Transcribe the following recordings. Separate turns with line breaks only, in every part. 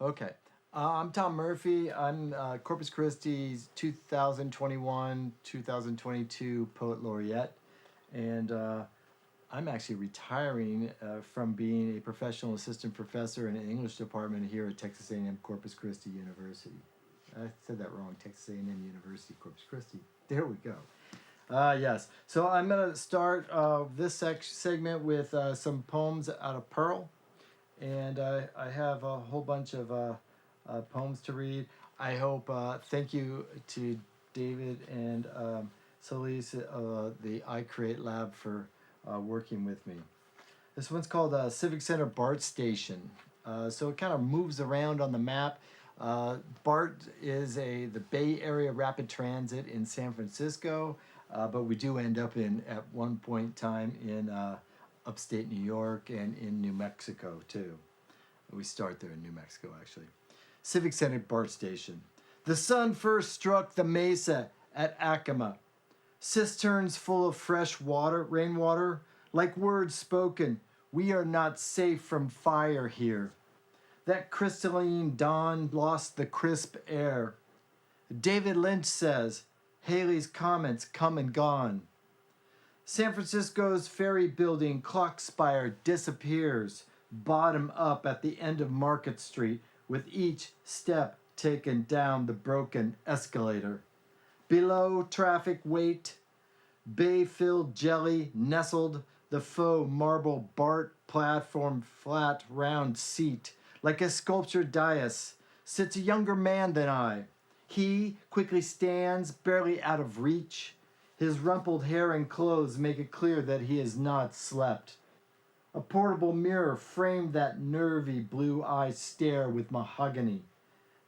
Okay. I'm Tom Murphy. I'm Corpus Christi's 2021-2022 Poet Laureate. And I'm actually retiring from being a professional assistant professor in an English department here at Texas A&M Corpus Christi University. I said that wrong, Texas A&M University, Corpus Christi. There we go. Yes. So I'm going to start this segment with some poems out of Pearl. And I have a whole bunch of poems to read. I hope, thank you to David and Solis, the I Create Lab, for working with me. This one's called Civic Center BART Station. So it kind of moves around on the map. BART is the Bay Area Rapid Transit in San Francisco, but we do end up at one point in time in upstate New York and in New Mexico too. We start there in New Mexico actually. Civic Center BART Station. The sun first struck the mesa at Acoma. Cisterns full of fresh water, rainwater, like words spoken. We are not safe from fire here. That crystalline dawn lost the crisp air. David Lynch says, Haley's comments come and gone. San Francisco's ferry building clock spire disappears, bottom up at the end of Market Street, with each step taken down the broken escalator. Below, traffic wait, bay-filled jelly nestled, the faux marble BART platform flat round seat. Like a sculptured dais, sits a younger man than I. He quickly stands, barely out of reach. His rumpled hair and clothes make it clear that he has not slept. A portable mirror framed that nervy blue-eyed stare with mahogany.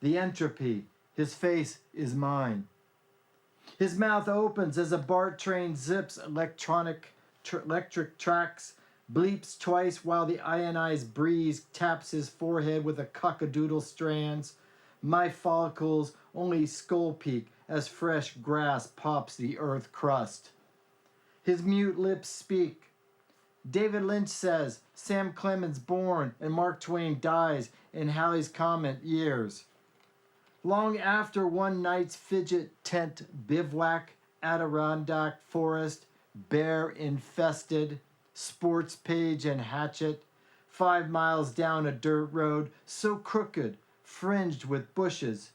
The entropy, his face is mine. His mouth opens as a BART train zips electric tracks, bleeps twice while the ionized breeze taps his forehead with a cockadoodle strands. My follicles only skull peak as fresh grass pops the earth crust. His mute lips speak. David Lynch says Sam Clemens born and Mark Twain dies in Halley's Comet years. Long after one night's fidget tent bivouac, Adirondack forest, bear infested, sports page and hatchet, 5 miles down a dirt road so crooked, fringed with bushes.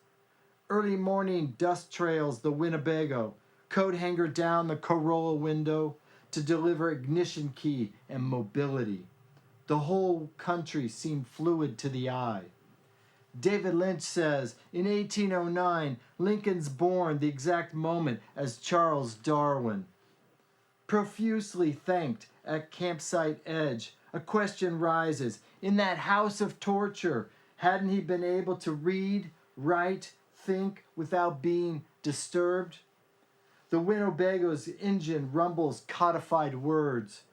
Early morning dust trails the Winnebago, coat hanger down the Corolla window to deliver ignition key and mobility. The whole country seemed fluid to the eye. David Lynch says, in 1809, Lincoln's born the exact moment as Charles Darwin. Profusely thanked at campsite edge, a question rises. In that house of torture, hadn't he been able to read, write, think without being disturbed? The Winnebago's engine rumbles codified words.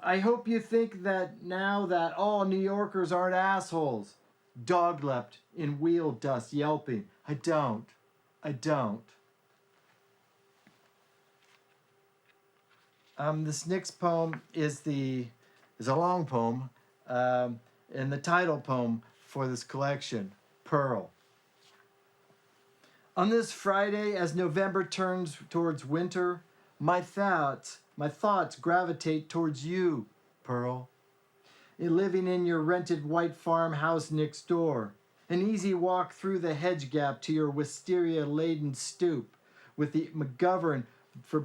I hope you think that now that all New Yorkers aren't assholes. Dog leapt in wheel dust, yelping. I don't. This next poem is a long poem, and the title poem for this collection, Pearl. On this Friday, as November turns towards winter, my thoughts gravitate towards you, Pearl. Living in your rented white farmhouse next door, an easy walk through the hedge gap to your wisteria-laden stoop, with the McGovern for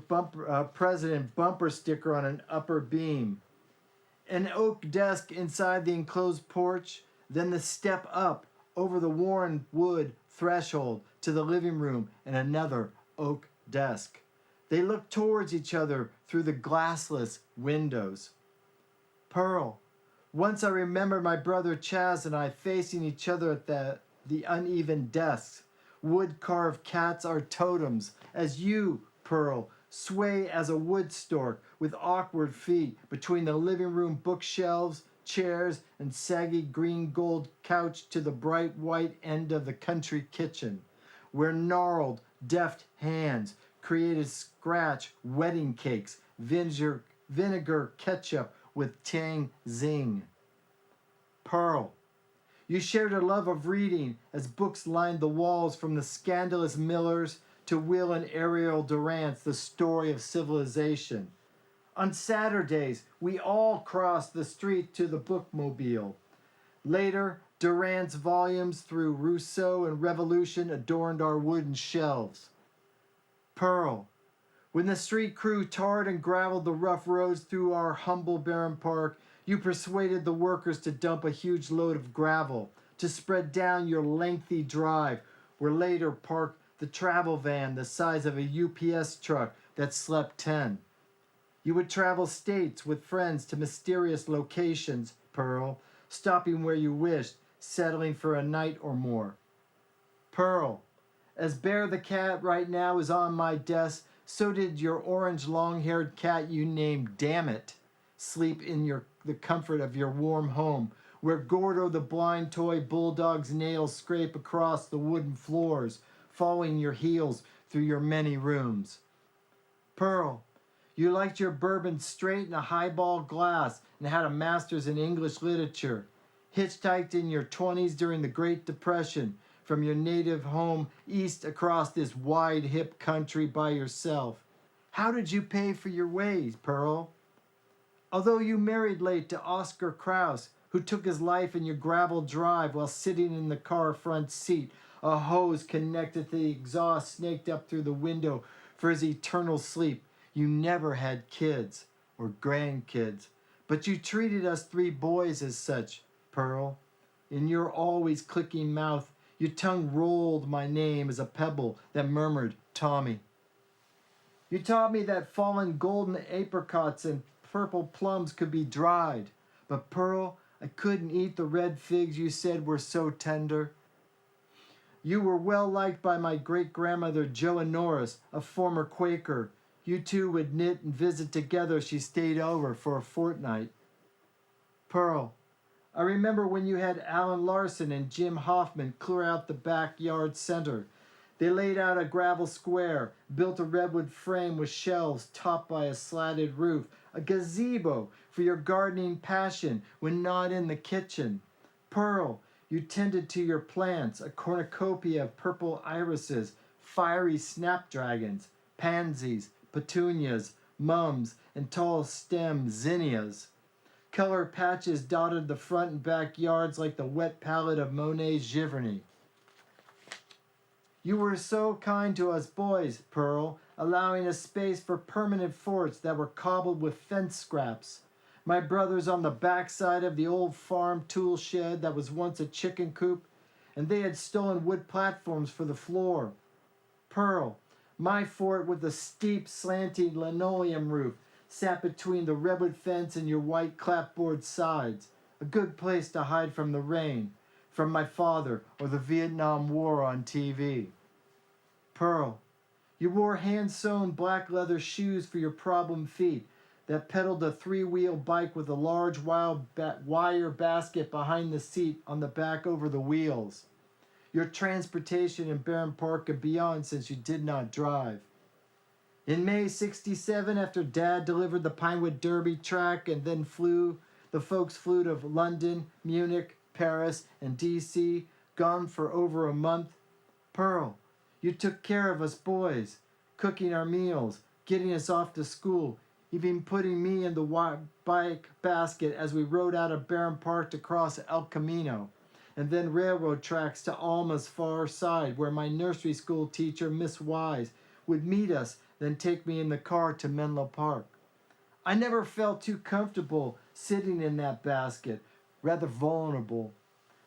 President bumper sticker on an upper beam. An oak desk inside the enclosed porch, then the step up over the worn wood threshold to the living room and another oak desk. They look towards each other through the glassless windows. Pearl, once I remember my brother Chaz and I facing each other at the uneven desks. Wood-carved cats are totems, as you, Pearl, sway as a wood stork with awkward feet between the living room bookshelves, chairs, and saggy green gold couch to the bright white end of the country kitchen, where gnarled, deft hands created scratch wedding cakes, vinegar ketchup with tang zing. Pearl, You shared a love of reading as books lined the walls, from the scandalous Millers to Will and Ariel Durant's The Story of Civilization. On Saturdays, we all crossed the street to the bookmobile. Later, Durant's volumes through Rousseau and Revolution adorned our wooden shelves. Pearl, when the street crew tarred and graveled the rough roads through our humble barren park, you persuaded the workers to dump a huge load of gravel, to spread down your lengthy drive, where later parked the travel van the size of a UPS truck that slept 10. You would travel states with friends to mysterious locations, Pearl, stopping where you wished, settling for a night or more. Pearl, as Bear the cat right now is on my desk, so did your orange long-haired cat you named Dammit sleep in the comfort of your warm home, where Gordo the blind toy bulldog's nails scrape across the wooden floors, following your heels through your many rooms. Pearl, you liked your bourbon straight in a highball glass and had a master's in English literature. Hitchhiked in your 20s during the Great Depression from your native home east across this wide, hip country by yourself. How did you pay for your way, Pearl? Although you married late to Oscar Krauss, who took his life in your gravel drive while sitting in the car front seat, a hose connected to the exhaust snaked up through the window for his eternal sleep, you never had kids or grandkids, but you treated us three boys as such, Pearl. In your always clicking mouth, your tongue rolled my name as a pebble that murmured, Tommy. You taught me that fallen golden apricots and purple plums could be dried, but Pearl, I couldn't eat the red figs you said were so tender. You were well liked by my great-grandmother Joa Norris, a former Quaker. You two would knit and visit together. She stayed over for a fortnight. Pearl, I remember when you had Alan Larson and Jim Hoffman clear out the backyard center. They laid out a gravel square, built a redwood frame with shelves topped by a slatted roof, a gazebo for your gardening passion when not in the kitchen. Pearl, you tended to your plants, a cornucopia of purple irises, fiery snapdragons, pansies, petunias, mums, and tall stem zinnias. Color patches dotted the front and back yards like the wet palette of Monet's Giverny. You were so kind to us boys, Pearl, allowing a space for permanent forts that were cobbled with fence scraps. My brothers on the backside of the old farm tool shed that was once a chicken coop, and they had stolen wood platforms for the floor. Pearl, my fort with the steep, slanting linoleum roof sat between the redwood fence and your white clapboard sides, a good place to hide from the rain, from my father or the Vietnam War on TV. Pearl, you wore hand-sewn black leather shoes for your problem feet that pedaled a three-wheel bike with a large wire basket behind the seat on the back over the wheels. Your transportation in Barron Park and beyond since you did not drive. In May '67, after Dad delivered the Pinewood Derby track and then the folks flew to London, Munich, Paris, and D.C., gone for over a month. Pearl, you took care of us boys, cooking our meals, getting us off to school, even putting me in the bike basket as we rode out of Barron Park to cross El Camino, and then railroad tracks to Alma's far side, where my nursery school teacher, Miss Wise, would meet us, then take me in the car to Menlo Park. I never felt too comfortable sitting in that basket, rather vulnerable,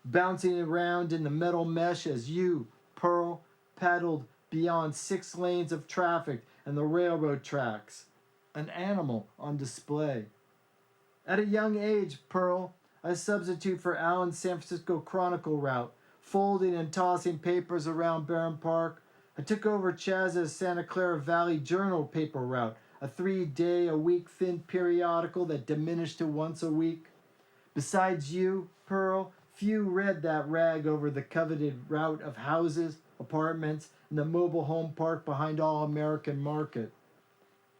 bouncing around in the metal mesh as you, Pearl, paddled beyond 6 lanes of traffic and the railroad tracks, an animal on display. At a young age, Pearl, I substitute for Alan's San Francisco Chronicle route, folding and tossing papers around Barron Park. I took over Chaz's Santa Clara Valley Journal paper route, a 3-day-a-week thin periodical that diminished to once a week. Besides you, Pearl, few read that rag over the coveted route of houses, apartments, and the mobile home park behind All-American Market.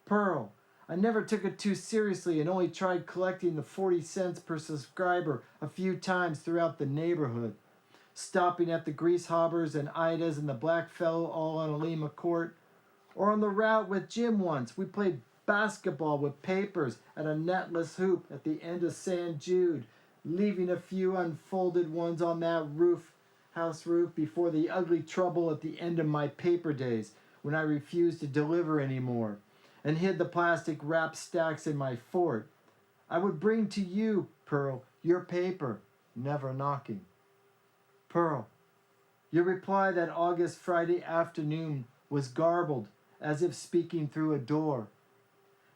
Pearl, I never took it too seriously and only tried collecting the 40 cents per subscriber a few times throughout the neighborhood, stopping at the Grease Hobbers and Idas and the Black Fellow all on Alima Court. Or on the route with Jim once, we played basketball with papers at a netless hoop at the end of San Jude, leaving a few unfolded ones on that house roof before the ugly trouble at the end of my paper days when I refused to deliver anymore and hid the plastic wrap stacks in my fort. I would bring to you, Pearl, your paper, never knocking. Pearl, your reply that August Friday afternoon was garbled, as if speaking through a door.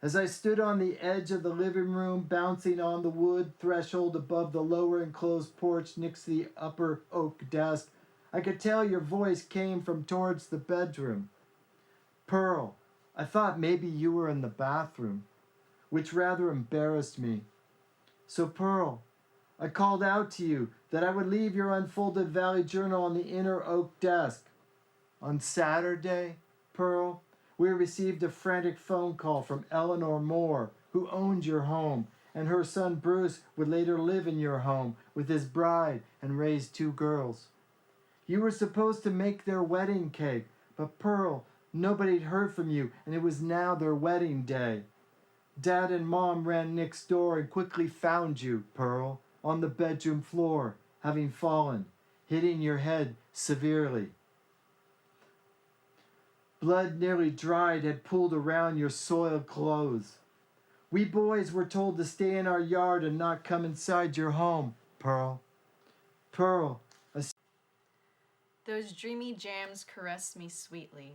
As I stood on the edge of the living room, bouncing on the wood threshold above the lower enclosed porch next to the upper oak desk, I could tell your voice came from towards the bedroom. Pearl, I thought maybe you were in the bathroom, which rather embarrassed me. So, Pearl, I called out to you that I would leave your unfolded Valley Journal on the inner oak desk. On Saturday, Pearl, we received a frantic phone call from Eleanor Moore, who owned your home, and her son Bruce would later live in your home with his bride and raise 2 girls. You were supposed to make their wedding cake, but Pearl, nobody'd heard from you, and it was now their wedding day. Dad and Mom ran next door and quickly found you, Pearl, on the bedroom floor, having fallen, hitting your head severely. Blood nearly dried had pooled around your soiled clothes. We boys were told to stay in our yard and not come inside your home, Pearl. Pearl,
Those dreamy jams caress me sweetly.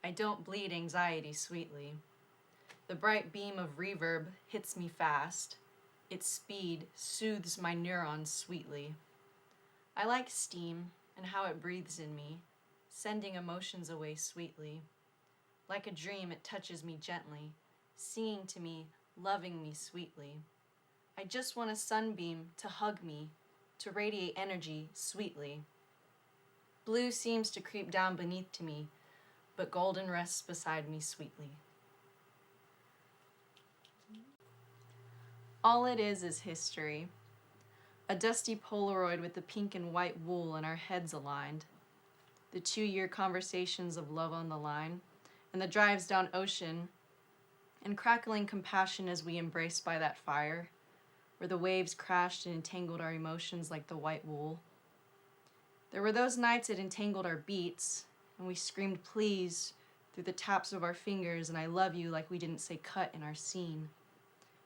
I don't bleed anxiety sweetly. The bright beam of reverb hits me fast. Its speed soothes my neurons sweetly. I like steam and how it breathes in me, sending emotions away sweetly. Like a dream, it touches me gently, singing to me, loving me sweetly. I just want a sunbeam to hug me, to radiate energy sweetly. Blue seems to creep down beneath to me, but golden rests beside me sweetly. All it is history. A dusty Polaroid with the pink and white wool and our heads aligned. The 2-year conversations of love on the line, and the drives down ocean, and crackling compassion as we embraced by that fire, where the waves crashed and entangled our emotions like the white wool. There were those nights it entangled our beats, and we screamed please through the taps of our fingers and I love you like we didn't say cut in our scene.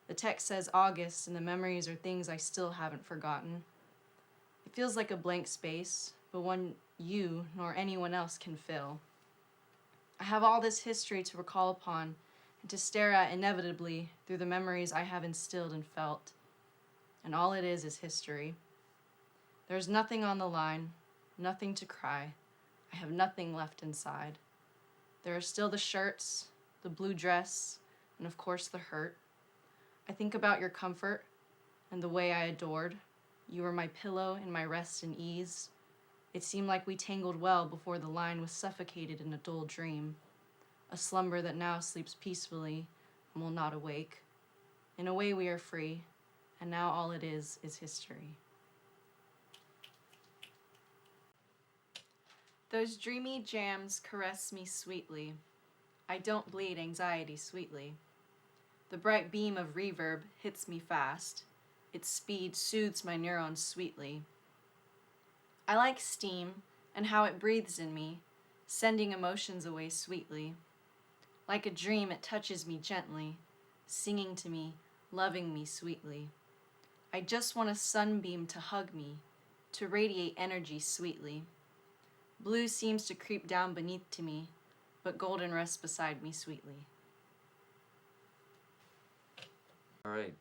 The text says August, and the memories are things I still haven't forgotten. It feels like a blank space, but one you nor anyone else can fill. I have all this history to recall upon and to stare at inevitably through the memories I have instilled and felt. And all it is history. There's nothing on the line, nothing to cry. I have nothing left inside. There are still the shirts, the blue dress, and of course the hurt. I think about your comfort and the way I adored. You were my pillow and my rest and ease. It seemed like we tangled well before the line was suffocated in a dull dream, a slumber that now sleeps peacefully and will not awake. In a way we are free, and now all it is history. Those dreamy jams caress me sweetly. I don't bleed anxiety sweetly. The bright beam of reverb hits me fast. Its speed soothes my neurons sweetly. I like steam and how it breathes in me, sending emotions away sweetly. Like a dream, it touches me gently, singing to me, loving me sweetly. I just want a sunbeam to hug me, to radiate energy sweetly. Blue seems to creep down beneath to me, but golden rests beside me sweetly.
Alright,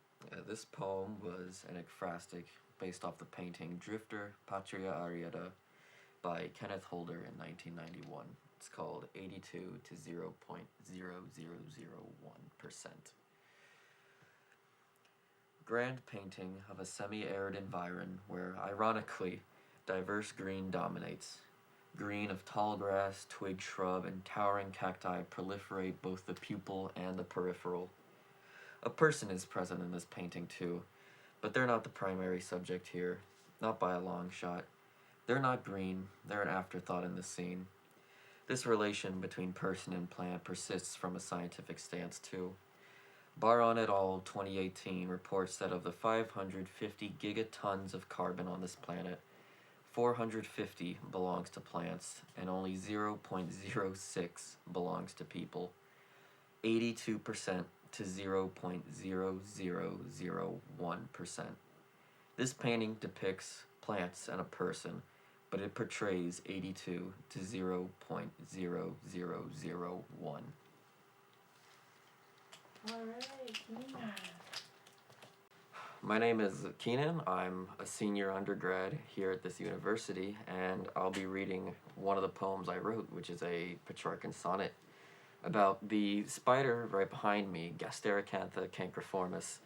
this poem was an ekphrastic based off the painting Drifter, Patria Arietta by Kenneth Holder in 1991. It's called 82 to 0.0001%. Grand painting of a semi-arid environ where, ironically, diverse green dominates. Green of tall grass, twig shrub, and towering cacti proliferate both the pupil and the peripheral. A person is present in this painting too, but they're not the primary subject here, not by a long shot. They're not green, they're an afterthought in the scene. This relation between person and plant persists from a scientific stance too. Baron et al. 2018 reports that of the 550 gigatons of carbon on this planet, 450 belongs to plants and only 0.06 belongs to people. 82% to 0.0001%. This painting depicts plants and a person, but it portrays 82 to 0.0001.
All right, Nina.
My name is Keenan. I'm a senior undergrad here at this university, and I'll be reading one of the poems I wrote, which is a Petrarchan sonnet about the spider right behind me, Gasteracantha cancroformis,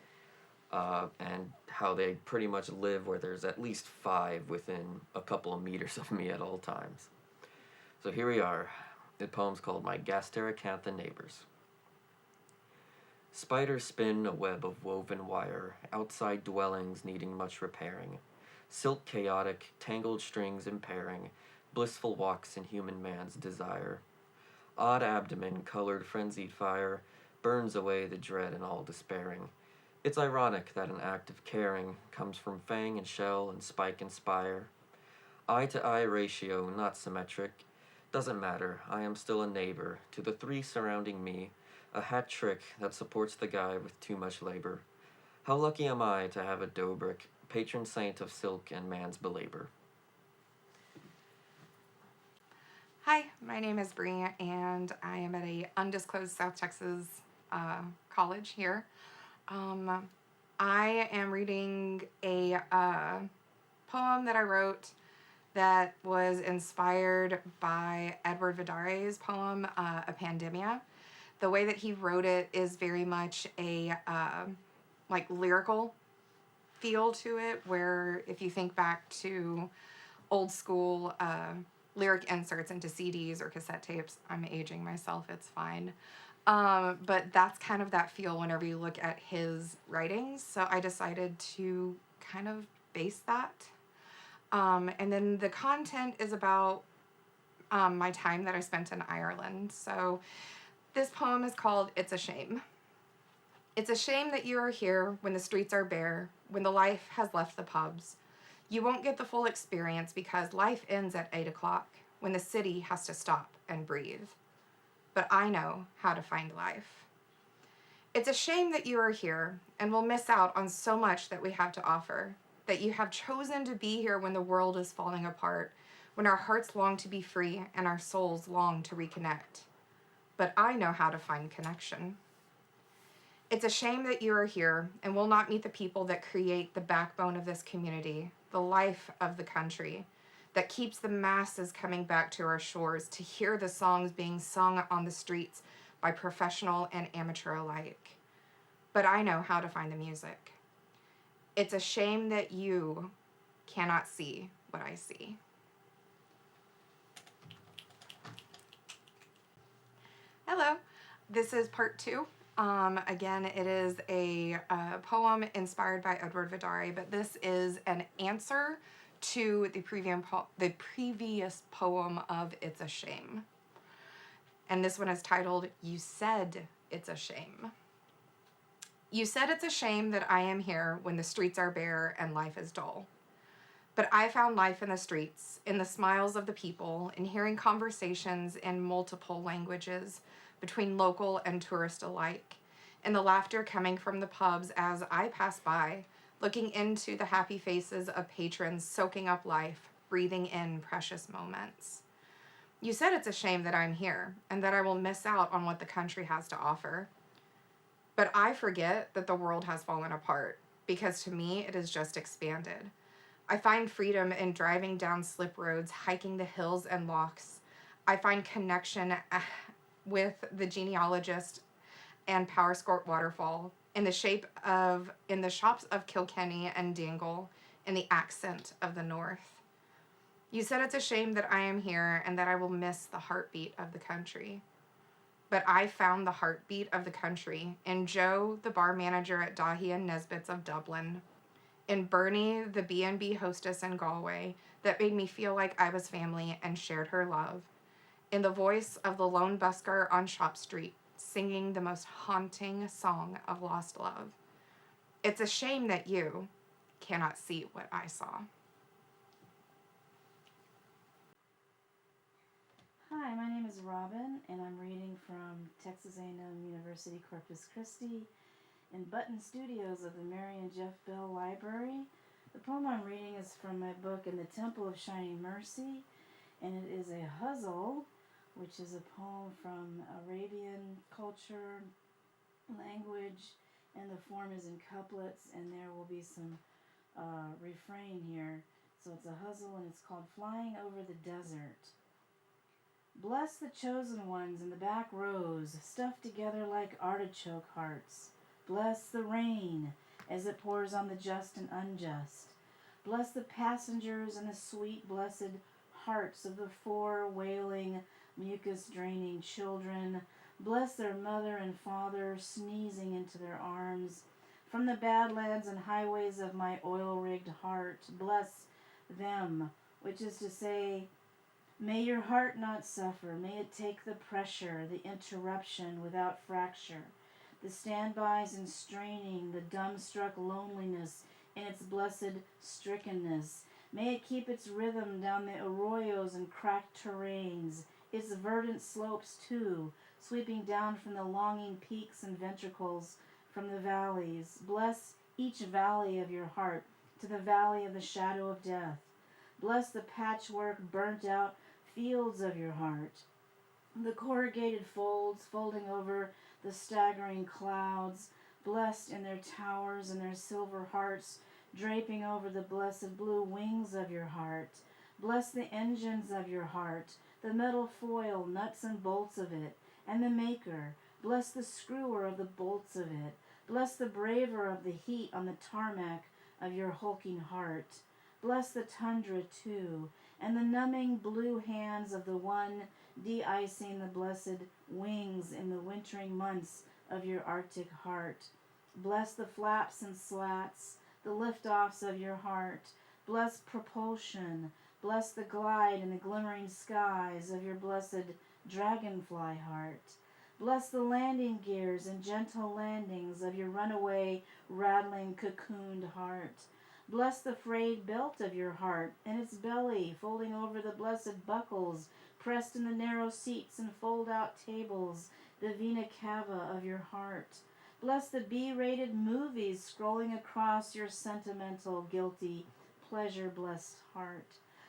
and how they pretty much live where there's at least 5 within a couple of meters of me at all times. So here we are. The poem's called My Gasteracantha Neighbors. Spiders spin a web of woven wire, outside dwellings needing much repairing. Silk chaotic, tangled strings impairing, blissful walks in human man's desire. Odd abdomen, colored frenzied fire, burns away the dread and all despairing. It's ironic that an act of caring comes from fang and shell and spike and spire. Eye-to-eye ratio, not symmetric. Doesn't matter, I am still a neighbor to the 3 surrounding me, a hat trick that supports the guy with too much labor. How lucky am I to have a Dobrick, patron saint of silk and man's belabor.
Hi, my name is Bree, and I am at a undisclosed South Texas college here. I am reading a poem that I wrote that was inspired by Edward Vidare's poem, A Pandemia. The way that he wrote it is very much a like lyrical feel to it, where if you think back to old school lyric inserts into CDs or cassette tapes, I'm aging myself, it's fine. But that's kind of that feel whenever you look at his writings. So I decided to kind of base that. And then the content is about my time that I spent in Ireland. So this poem is called It's a Shame. It's a shame that you are here when the streets are bare, when the life has left the pubs. You won't get the full experience because life ends at 8 o'clock, when the city has to stop and breathe. But I know how to find life. It's a shame that you are here and will miss out on so much that we have to offer, that you have chosen to be here when the world is falling apart, when our hearts long to be free and our souls long to reconnect. But I know how to find connection. It's a shame that you are here and will not meet the people that create the backbone of this community, the life of the country, that keeps the masses coming back to our shores to hear the songs being sung on the streets by professional and amateur alike. But I know how to find the music. It's a shame that you cannot see what I see. Hello, this is part 2. Again, it is a poem inspired by Edward Vidare, but this is an answer to the previous poem of It's a Shame. And this one is titled, You Said It's a Shame. You said it's a shame that I am here when the streets are bare and life is dull. But I found life in the streets, in the smiles of the people, in hearing conversations in multiple languages between local and tourist alike, in the laughter coming from the pubs as I pass by, looking into the happy faces of patrons soaking up life, breathing in precious moments. You said it's a shame that I'm here and that I will miss out on what the country has to offer. But I forget that the world has fallen apart, because to me it has just expanded. I find freedom in driving down slip roads, hiking the hills and lochs. I find connection with the genealogist and Powerscourt waterfall in the shops of Kilkenny and Dingle, in the accent of the north. You said it's a shame that I am here and that I will miss the heartbeat of the country. But I found the heartbeat of the country in Joe, the bar manager at Dahi and Nesbitt's of Dublin, in Bernie, the B&B hostess in Galway, that made me feel like I was family and shared her love, in the voice of the lone busker on Shop Street, singing the most haunting song of lost love. It's a shame that you cannot see what I saw.
Hi, my name is Robin, and I'm reading from Texas A&M University Corpus Christi in Button Studios of the Mary and Jeff Bell Library. The poem I'm reading is from my book In the Temple of Shining Mercy, and it is a huzzle, which is a poem from Arabian culture, language, and the form is in couplets, and there will be some refrain here. So it's a huzzle, and it's called Flying Over the Desert. Bless the chosen ones in the back rows, stuffed together like artichoke hearts. Bless the rain as it pours on the just and unjust. Bless the passengers and the sweet, blessed hearts of the 4 wailing, mucus-draining children. Bless their mother and father sneezing into their arms. From the badlands and highways of my oil-rigged heart, bless them, which is to say, may your heart not suffer. May it take the pressure, the interruption without fracture, the standbys and straining, the dumbstruck loneliness in its blessed strickenness. May it keep its rhythm down the arroyos and cracked terrains, its verdant slopes too, sweeping down from the longing peaks and ventricles from the valleys. Bless each valley of your heart to the valley of the shadow of death. Bless the patchwork burnt out fields of your heart, the corrugated folds folding over the staggering clouds, blessed in their towers and their silver hearts, draping over the blessed blue wings of your heart. Bless the engines of your heart, the metal foil, nuts and bolts of it, and the maker. Bless the screwer of the bolts of it. Bless the braver of the heat on the tarmac of your hulking heart. Bless the tundra too, and the numbing blue hands of the one de-icing the blessed wings in the wintering months of your Arctic heart. Bless the flaps and slats, the liftoffs of your heart. Bless propulsion. Bless the glide in the glimmering skies of your blessed dragonfly heart. Bless the landing gears and gentle landings of your runaway, rattling, cocooned heart. Bless the frayed belt of your heart and its belly folding over the blessed buckles pressed in the narrow seats and fold-out tables, the vena cava of your heart. Bless the B-rated movies scrolling across your sentimental, guilty, pleasure-blessed heart.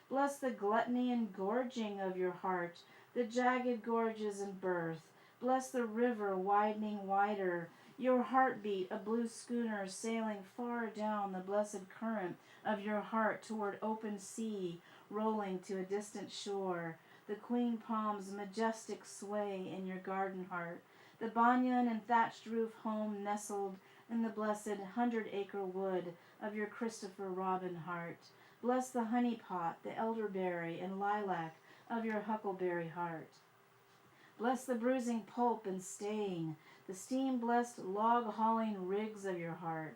Bless the gluttony and gorging of your heart, the jagged gorges and birth. Bless the river widening wider, your heartbeat, a blue schooner sailing far down the blessed current of your heart toward open sea, rolling to a distant shore. The queen palm's majestic sway in your garden heart. The banyan and thatched roof home nestled in the blessed 100-acre wood of your Christopher Robin heart. Bless the honey pot, the elderberry and lilac of your huckleberry heart. Bless the bruising pulp and stain, the steam-blessed log-hauling rigs of your heart,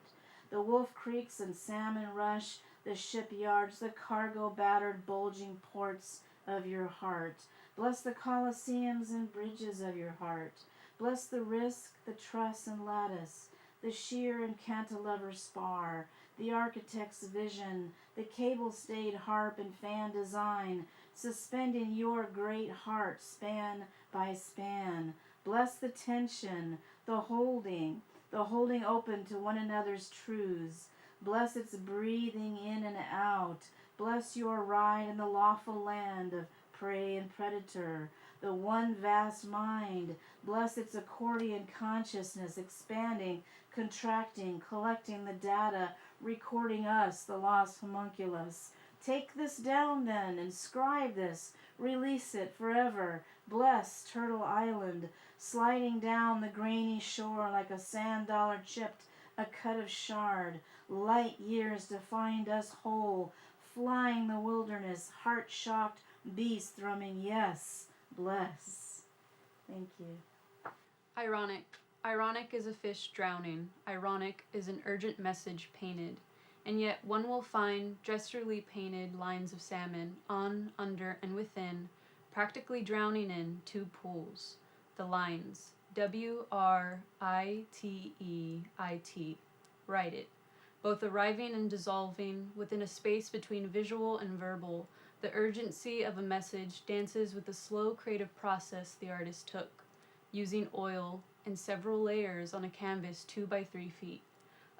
the Wolf Creeks and Salmon Rush, the shipyards, the cargo-battered bulging ports of your heart. Bless the coliseums and bridges of your heart. Bless the risk, the truss and lattice, the sheer and cantilever spar, the architect's vision, the cable-stayed harp and fan design, suspending your great heart span by span. Bless the tension, the holding open to one another's truths. Bless its breathing in and out. Bless your ride in the lawful land of prey and predator, the one vast mind. Bless its accordion consciousness, expanding, contracting, collecting the data, recording us, the lost homunculus. Take this down then, inscribe this, release it forever. Bless Turtle Island, sliding down the grainy shore like a sand dollar chipped, a cut of shard. Light years to find us whole, flying the wilderness, heart-shocked, beast thrumming, yes, bless. Thank you.
Ironic. Ironic is a fish drowning. Ironic is an urgent message painted. And yet one will find gestually painted lines of salmon on, under, and within, practically drowning in two pools. The lines WRITEIT. Write it. Both arriving and dissolving within a space between visual and verbal. The urgency of a message dances with the slow creative process the artist took, using oil and several layers on a canvas 2 by 3 feet.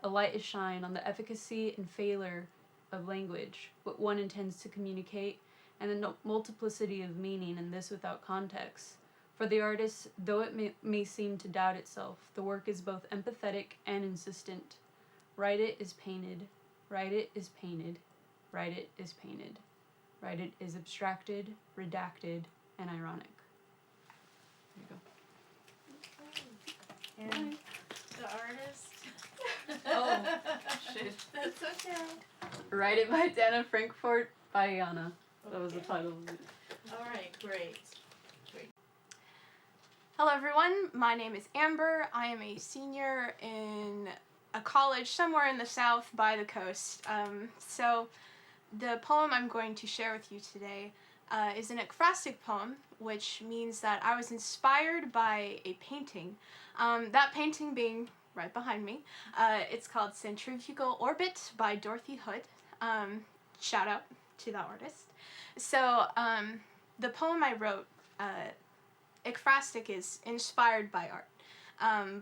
A light is shined on the efficacy and failure of language, what one intends to communicate, and the multiplicity of meaning in this without context. For the artist, though it may seem to doubt itself, the work is both empathetic and insistent. Write it is painted. Write it is painted. Write it is painted. Write it is abstracted, redacted, and ironic. There you go.
And the artist?
Oh, shit.
That's okay.
Write It by Dana Frankfurt by Yana. That was the title of it.
All right, great.
Hello everyone, my name is Amber. I am a senior in a college somewhere in the south by the coast. So the poem I'm going to share with you today is an ekphrastic poem, which means that I was inspired by a painting. That painting being right behind me. It's called Centrifugal Orbit by Dorothy Hood. Shout out to that artist. So the poem I wrote, ekphrastic, is inspired by art.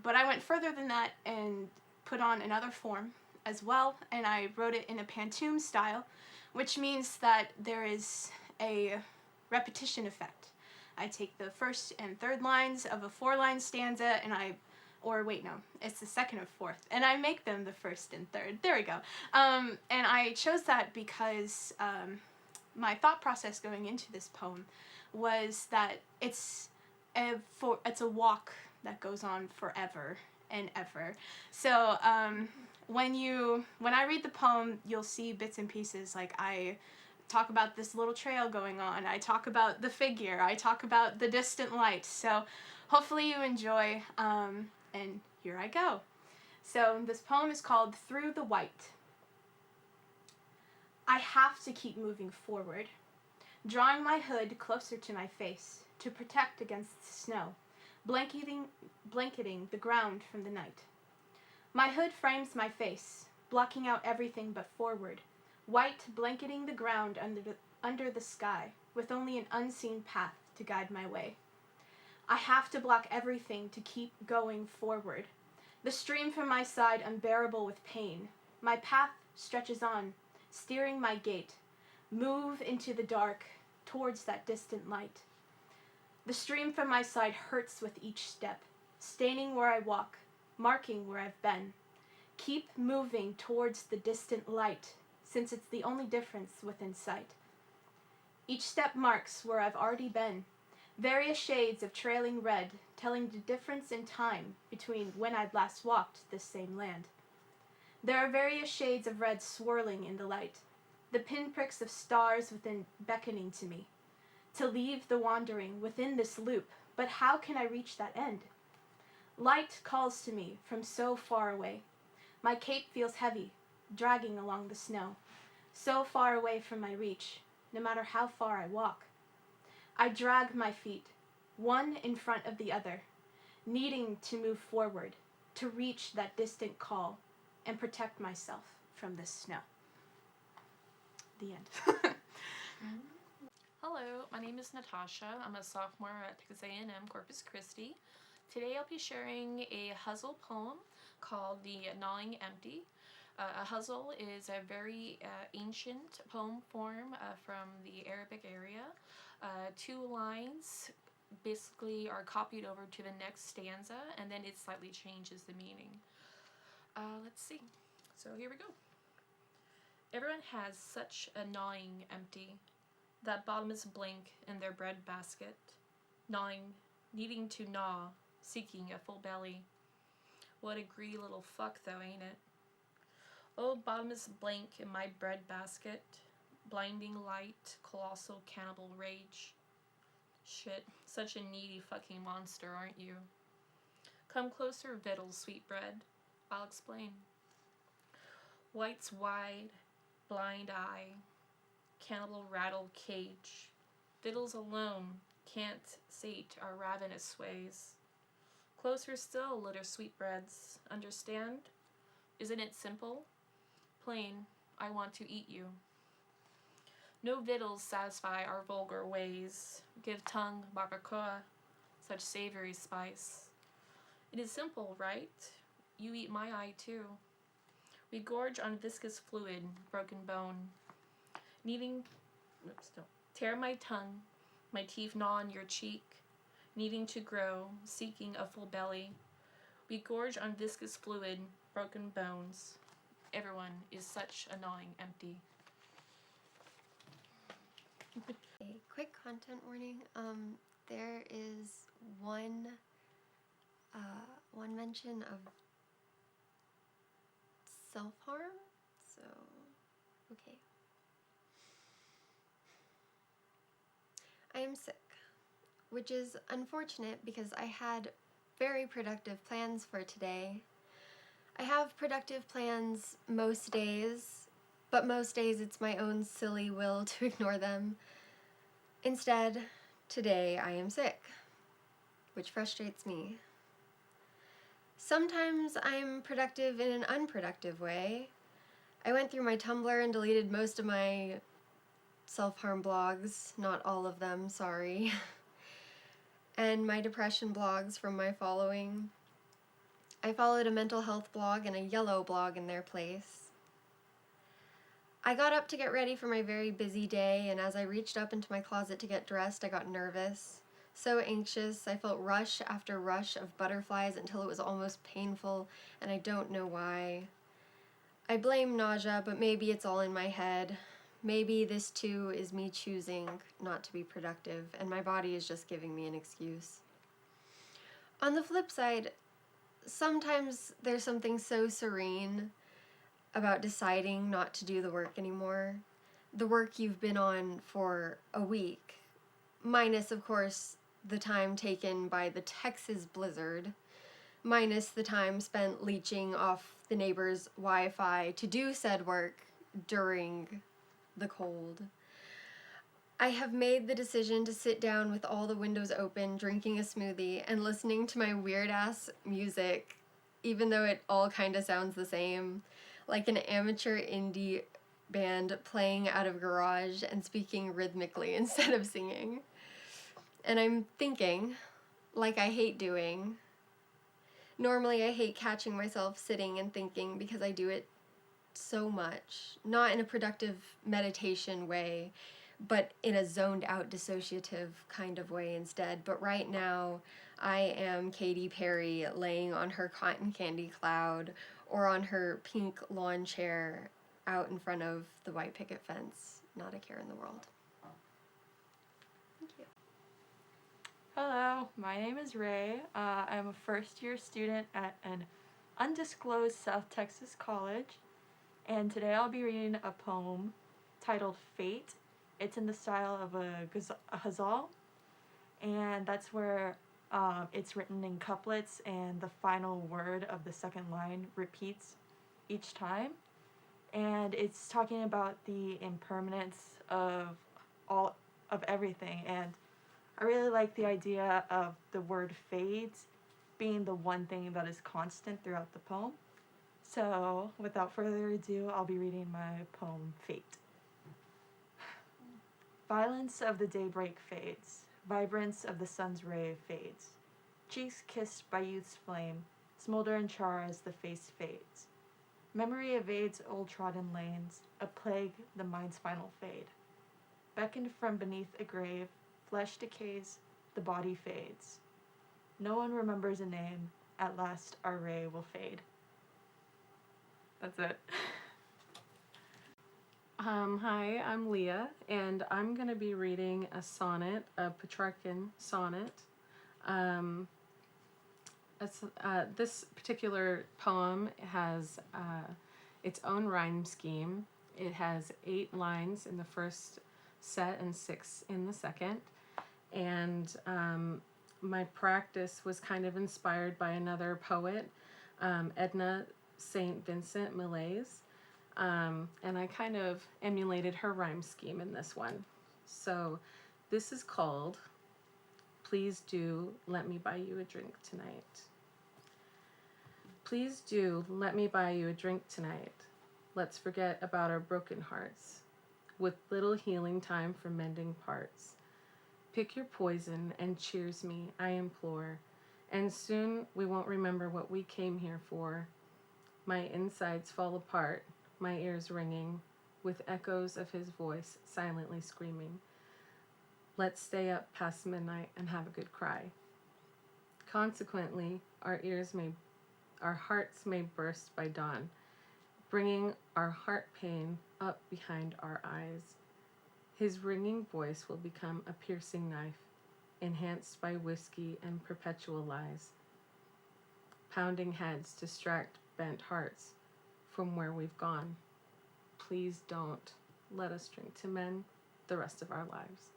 But I went further than that and put on another form as well, and I wrote it in a pantoum style, which means that there is a repetition effect. I take the first and third lines of a 4-line stanza and it's the second or fourth, and I make them the first and third. There we go. And I chose that because my thought process going into this poem was that it's a walk that goes on forever and ever. So when I read the poem, you'll see bits and pieces. Like, I talk about this little trail going on, I talk about the figure, I talk about the distant light. So hopefully you enjoy, and here I go. So this poem is called Through the White. I have to keep moving forward, drawing my hood closer to my face to protect against the snow, blanketing the ground from the night. My hood frames my face, blocking out everything but forward, white blanketing the ground under the sky, with only an unseen path to guide my way. I have to block everything to keep going forward. The stream from my side unbearable with pain. My path stretches on, steering my gait, move into the dark, towards that distant light. The stream from my side hurts with each step, staining where I walk, marking where I've been. Keep moving towards the distant light, since it's the only difference within sight. Each step marks where I've already been, various shades of trailing red, telling the difference in time between when I'd last walked this same land. There are various shades of red swirling in the light, the pinpricks of stars within beckoning to me, to leave the wandering within this loop, but how can I reach that end? Light calls to me from so far away. My cape feels heavy, dragging along the snow, so far away from my reach, no matter how far I walk. I drag my feet, one in front of the other, needing to move forward, to reach that distant call, and protect myself from this snow. The end.
Hello, my name is Natasha. I'm a sophomore at Texas A&M Corpus Christi. Today I'll be sharing a Huzzle poem called The Gnawing Empty. A Huzzle is a very ancient poem form from the Arabic area. 2 lines basically are copied over to the next stanza, and then it slightly changes the meaning. Let's see. So here we go. Everyone has such a gnawing empty, that bottomless blank in their bread basket, gnawing, needing to gnaw, seeking a full belly. What a greedy little fuck though, ain't it? Oh, bottomless blank in my bread basket, blinding light, colossal cannibal rage. Shit, such a needy fucking monster, aren't you? Come closer, Vittles, sweetbread. I'll explain. White's wide, blind eye, cannibal rattle cage. Vittles alone can't sate our ravenous ways. Closer still, little sweetbreads. Understand? Isn't it simple? Plain, I want to eat you. No victuals satisfy our vulgar ways. Give tongue, barbacoa, such savory spice. It is simple, right? You eat my eye too. We gorge on viscous fluid, broken bone. Tear my tongue, my teeth gnaw on your cheek, needing to grow, seeking a full belly. We gorge on viscous fluid, broken bones. Everyone is such a gnawing empty.
A quick content warning. There is one mention of self-harm, so okay. I am sick, which is unfortunate because I had very productive plans for today. I have productive plans most days, but most days it's my own silly will to ignore them. Instead, today I am sick, which frustrates me. Sometimes I'm productive in an unproductive way. I went through my Tumblr and deleted most of my self-harm blogs, not all of them, sorry, and my depression blogs from my following. I followed a mental health blog and a yellow blog in their place. I got up to get ready for my very busy day, and as I reached up into my closet to get dressed, I got nervous. So anxious, I felt rush after rush of butterflies until it was almost painful, and I don't know why. I blame nausea, but maybe it's all in my head. Maybe this too is me choosing not to be productive, and my body is just giving me an excuse. On the flip side, sometimes there's something so serene about deciding not to do the work anymore. The work you've been on for a week, minus, of course, the time taken by the Texas blizzard, minus the time spent leeching off the neighbor's Wi-Fi to do said work during the cold. I have made the decision to sit down with all the windows open, drinking a smoothie, and listening to my weird-ass music, even though it all kind of sounds the same, like an amateur indie band playing out of garage and speaking rhythmically instead of singing. And I'm thinking, like I hate doing. Normally I hate catching myself sitting and thinking because I do it so much, not in a productive meditation way, but in a zoned out dissociative kind of way instead. But right now I am Katy Perry laying on her cotton candy cloud or on her pink lawn chair out in front of the white picket fence. Not a care in the world. Thank you.
Hello, my name is Ray. I'm a first-year student at an undisclosed South Texas college, and today I'll be reading a poem titled Fate. It's in the style of a ghazal, and that's where it's written in couplets, and the final word of the second line repeats each time, and it's talking about the impermanence of everything, and I really like the idea of the word fades being the one thing that is constant throughout the poem. So, without further ado, I'll be reading my poem, Fate. Violence of the daybreak fades, vibrance of the sun's ray fades. Cheeks kissed by youth's flame, smolder and char as the face fades. Memory evades old trodden lanes, a plague the mind's final fade. Beckoned from beneath a grave, flesh decays, the body fades. No one remembers a name, at last our ray will fade. That's it.
Hi, I'm Leah, and I'm going to be reading a sonnet, a Petrarchan sonnet. This particular poem has its own rhyme scheme, It has 8 lines in the first set and 6 in the second. And my practice was kind of inspired by another poet, Edna St. Vincent Millais. And I kind of emulated her rhyme scheme in this one. So this is called Please Do Let Me Buy You a Drink Tonight. Please do let me buy you a drink tonight. Let's forget about our broken hearts, with little healing time for mending parts. Pick your poison and cheers me, I implore, and soon we won't remember what we came here for. My insides fall apart, my ears ringing, with echoes of his voice silently screaming. Let's stay up past midnight and have a good cry. Consequently, our hearts may burst by dawn, bringing our heart pain up behind our eyes. His ringing voice will become a piercing knife, enhanced by whiskey and perpetual lies. Pounding heads distract bent hearts from where we've gone. Please don't let us drink to men the rest of our lives.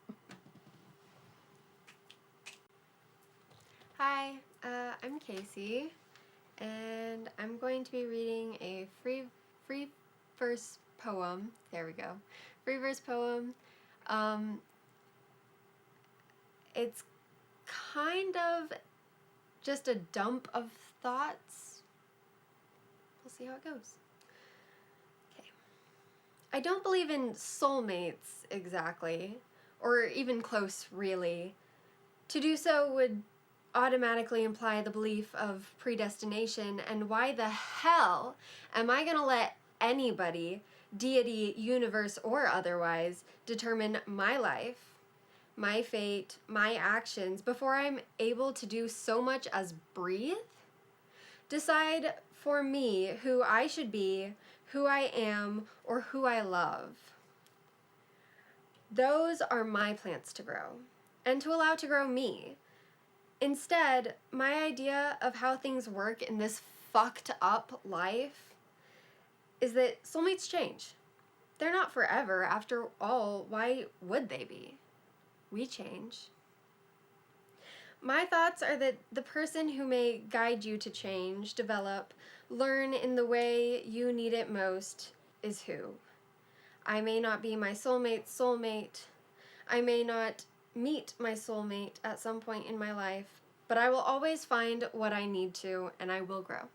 Hi, I'm Casey, and I'm going to be reading a free verse poem. There we go. Free verse poem. It's kind of just a dump of thoughts. We'll see how it goes. Okay. I don't believe in soulmates exactly, or even close, really. To do so would automatically imply the belief of predestination, and why the hell am I gonna let anybody, deity, universe, or otherwise, determine my life, my fate, my actions before I'm able to do so much as breathe? Decide for me who I should be, who I am, or who I love. Those are my plants to grow, and to allow to grow me. Instead, my idea of how things work in this fucked up life is that soulmates change. They're not forever. After all, why would they be? We change. My thoughts are that the person who may guide you to change, develop, learn in the way you need it most is who. I may not be my soulmate's soulmate. I may not meet my soulmate at some point in my life, but I will always find what I need to, and I will grow.